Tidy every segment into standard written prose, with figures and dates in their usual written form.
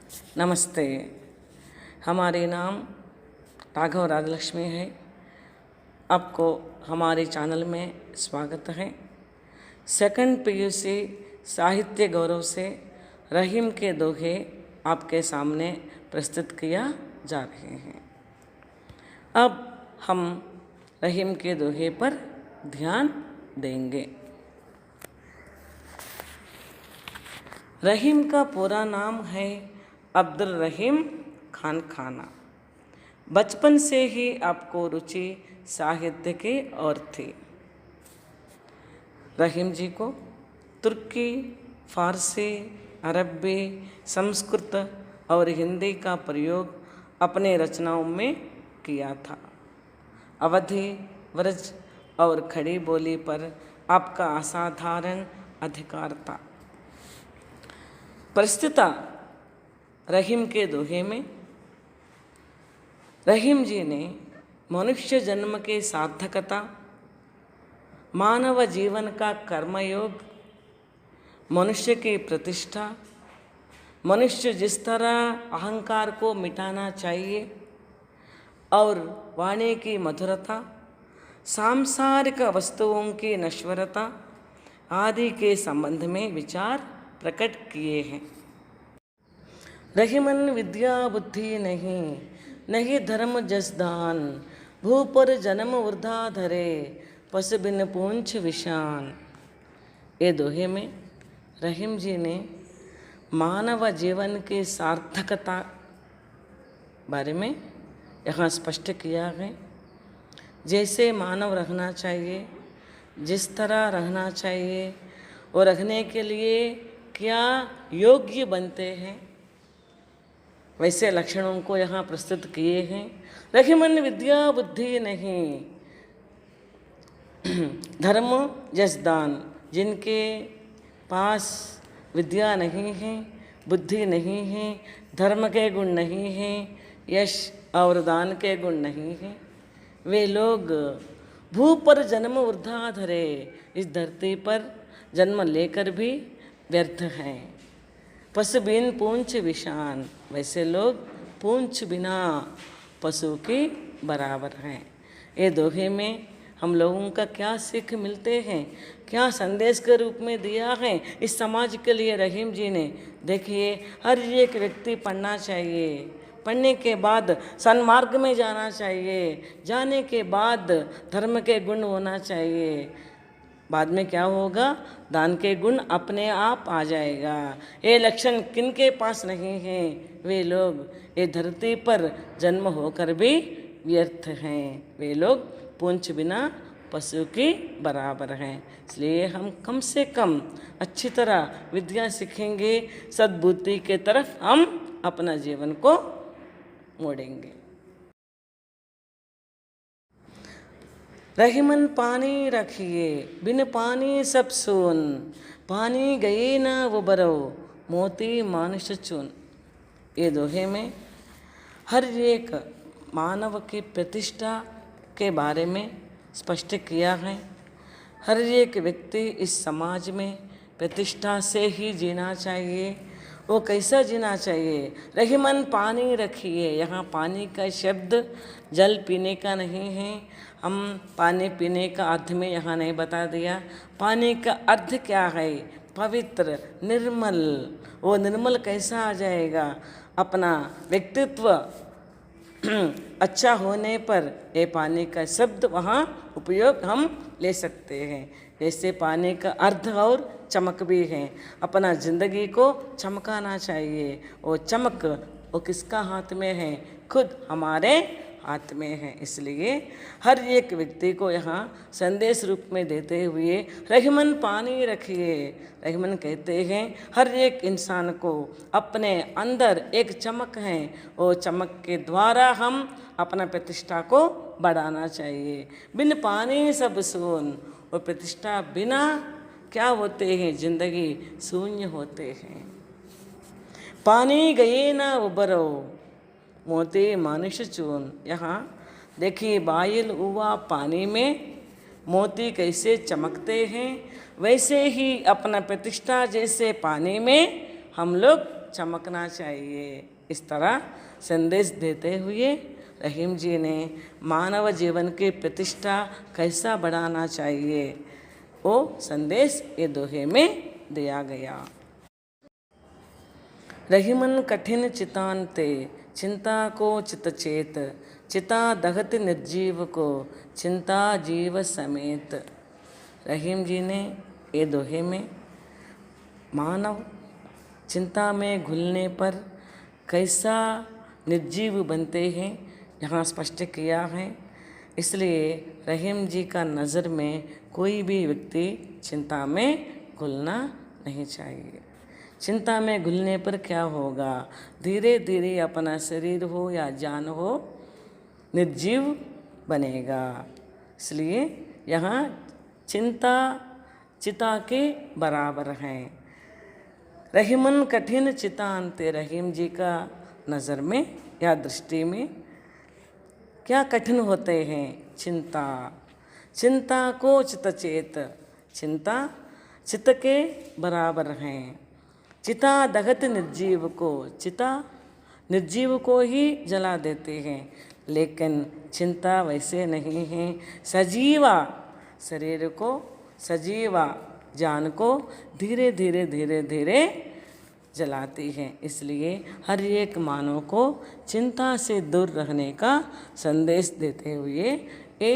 नमस्ते। हमारे नाम राघव राजलक्ष्मी है। आपको हमारे चैनल में स्वागत है। सेकंड पीयूसी साहित्य गौरव से रहीम के दोहे आपके सामने प्रस्तुत किया जा रहे हैं। अब हम रहीम के दोहे पर ध्यान देंगे। रहीम का पूरा नाम है अब्दुल रहीम खान खाना। बचपन से ही आपको रुचि साहित्य की ओर थी। रहीम जी को तुर्की, फारसी, अरबी, संस्कृत और हिंदी का प्रयोग अपने रचनाओं में किया था। अवधी, व्रज और खड़ी बोली पर आपका असाधारण अधिकार था। प्रस्तुत रहीम के दोहे में रहीम जी ने मनुष्य जन्म के सार्थकता, मानव जीवन का कर्मयोग, मनुष्य की प्रतिष्ठा, मनुष्य जिस तरह अहंकार को मिटाना चाहिए और वाणी की मधुरता, सांसारिक वस्तुओं की नश्वरता आदि के संबंध में विचार प्रकट किए हैं। रहीमन विद्या बुद्धि नहीं, नहीं धर्म जसदान, भू पर जन्म वृद्धा धरे, पस बिन पूंछ विशान। ये दोहे में रहीम जी ने मानव जीवन की सार्थकता बारे में यहाँ स्पष्ट किया है। जैसे मानव रहना चाहिए, जिस तरह रहना चाहिए और रहने के लिए क्या योग्य बनते हैं, वैसे लक्षणों को यहाँ प्रस्तुत किए हैं। रहीमन विद्या बुद्धि नहीं, धर्म जसदान, जिनके पास विद्या नहीं है, बुद्धि नहीं है, धर्म के गुण नहीं हैं, यश और दान के गुण नहीं हैं, वे लोग भू पर जन्म वृद्धा धरे, इस धरती पर जन्म लेकर भी व्यर्थ हैं। पशु बिन पूंछ विशान, वैसे लोग पूंछ बिना पशु के बराबर हैं। ये दोहे में हम लोगों का क्या सीख मिलते हैं, क्या संदेश के रूप में दिया है इस समाज के लिए रहीम जी ने। देखिए, हर एक व्यक्ति पढ़ना चाहिए, पढ़ने के बाद सन्मार्ग में जाना चाहिए, जाने के बाद धर्म के गुण होना चाहिए, बाद में क्या होगा, दान के गुण अपने आप आ जाएगा। ये लक्षण किनके पास नहीं है, वे लोग ये धरती पर जन्म होकर भी व्यर्थ हैं। वे लोग पूंछ बिना पशु के बराबर हैं। इसलिए हम कम से कम अच्छी तरह विद्या सीखेंगे, सद्बुद्धि के तरफ हम अपना जीवन को मोड़ेंगे। रहीमन पानी रखिए, बिन पानी सब सून, पानी गए न वो बरो, मोती मानुष चून। ये दोहे में हर एक मानव की प्रतिष्ठा के बारे में स्पष्ट किया है। हर एक व्यक्ति इस समाज में प्रतिष्ठा से ही जीना चाहिए। वो कैसा जीना चाहिए? रहीमन पानी रखिए, यहाँ पानी का शब्द जल पीने का नहीं है। हम पानी पीने का अर्थ में यहाँ नहीं बता दिया। पानी का अर्थ क्या है? पवित्र, निर्मल। वो निर्मल कैसा आ जाएगा? अपना व्यक्तित्व अच्छा होने पर ये पानी का शब्द वहाँ उपयोग हम ले सकते हैं। जैसे पानी का अर्थ और चमक भी है। अपना जिंदगी को चमकाना चाहिए। वो चमक वो किसका हाथ में है? खुद हमारे हाथ में है। इसलिए हर एक व्यक्ति को यहाँ संदेश रूप में देते हुए रहीमन पानी रखिए। रहीमन कहते हैं हर एक इंसान को अपने अंदर एक चमक है, वो चमक के द्वारा हम अपना प्रतिष्ठा को बढ़ाना चाहिए। बिन पानी सब सून, वो प्रतिष्ठा बिना क्या होते हैं? जिंदगी शून्य होते हैं। पानी गए ना उबरो, मोती मानुष चून। यहाँ देखिए, बाइल हुआ पानी में मोती कैसे चमकते हैं, वैसे ही अपना प्रतिष्ठा जैसे पानी में हम लोग चमकना चाहिए। इस तरह संदेश देते हुए रहीम जी ने मानव जीवन की प्रतिष्ठा कैसा बढ़ाना चाहिए वो संदेश ये दोहे में दिया गया। रहीमन कठिन चितांते चिंता को चित चेत, चिता दहत निर्जीव को चिंता जीव समेत। रहीम जी ने ये दोहे में मानव चिंता में घुलने पर कैसा निर्जीव बनते हैं यहाँ स्पष्ट किया है। इसलिए रहीम जी का नज़र में कोई भी व्यक्ति चिंता में घुलना नहीं चाहिए। चिंता में घुलने पर क्या होगा, धीरे धीरे अपना शरीर हो या जान हो निर्जीव बनेगा। इसलिए यहाँ चिंता चिता के बराबर हैं। रहीमन कठिन चितांते, रहीम जी का नज़र में या दृष्टि में क्या कठिन होते हैं, चिंता। चिंता को चित चेत, चिंता चित के बराबर हैं। चिता दहत निर्जीव को, चिता निर्जीव को ही जला देते हैं, लेकिन चिंता वैसे नहीं है। सजीवा शरीर को, सजीवा जान को धीरे धीरे धीरे धीरे जलाती है। इसलिए हर एक मानव को चिंता से दूर रहने का संदेश देते हुए ये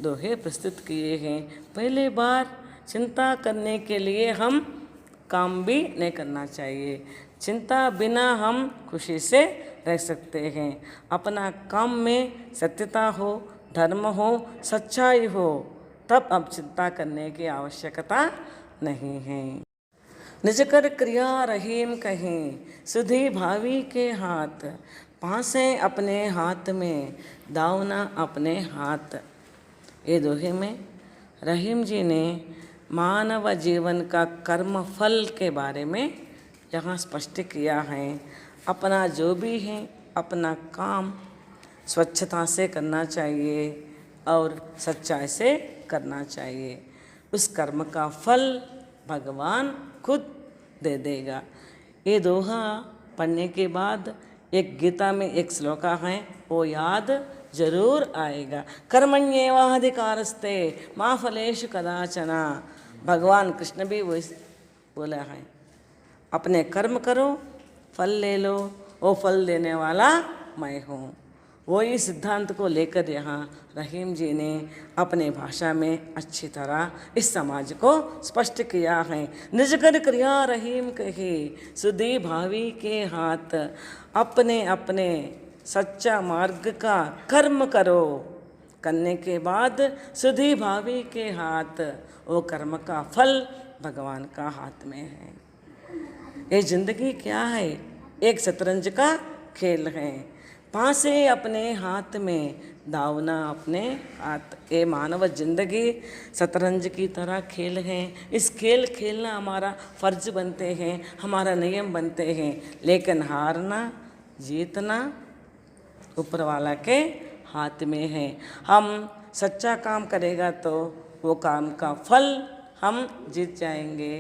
दोहे प्रस्तुत किए हैं। पहले बार चिंता करने के लिए हम काम भी नहीं करना चाहिए। चिंता बिना हम खुशी से रह सकते हैं। अपना काम में सत्यता हो, धर्म हो, सच्चाई हो, तब अब चिंता करने की आवश्यकता नहीं है। निज कर क्रिया रहीम कहीं, सुधी भावी के हाथ, पासे अपने हाथ में, दावना अपने हाथ। ये दोहे में रहीम जी ने मानव जीवन का कर्म फल के बारे में यहाँ स्पष्ट किया है। अपना जो भी है अपना काम स्वच्छता से करना चाहिए और सच्चाई से करना चाहिए। उस कर्म का फल भगवान खुद दे देगा। ये दोहा पढ़ने के बाद एक गीता में एक श्लोका है वो याद जरूर आएगा। कर्मण्येवाधिकारस्ते मा फलेषु कदाचन। भगवान कृष्ण भी वही बोला है, अपने कर्म करो फल ले लो, वो फल देने वाला मैं हूँ। वही सिद्धांत को लेकर यहाँ रहीम जी ने अपने भाषा में अच्छी तरह इस समाज को स्पष्ट किया है। निज कर क्रिया रहीम कहे, सुधी भावी के हाथ, अपने अपने सच्चा मार्ग का कर्म करो, करने के बाद सुधी भावी के हाथ, वो कर्म का फल भगवान का हाथ में है। ये जिंदगी क्या है, एक शतरंज का खेल है। पासे अपने हाथ में, दावना अपने हाथ। ये मानव जिंदगी शतरंज की तरह खेल है। इस खेल खेलना हमारा फर्ज बनते हैं, हमारा नियम बनते हैं, लेकिन हारना जीतना ऊपर वाला के हाथ में है। हम सच्चा काम करेगा तो वो काम का फल हम जीत जाएंगे।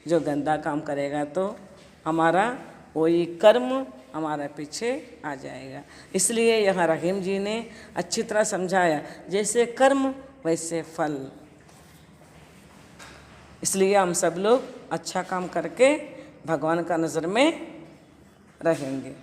जो गंदा काम करेगा तो हमारा वही कर्म हमारा पीछे आ जाएगा। इसलिए यहाँ रहीम जी ने अच्छी तरह समझाया, जैसे कर्म वैसे फल। इसलिए हम सब लोग अच्छा काम करके भगवान का नज़र में रहेंगे।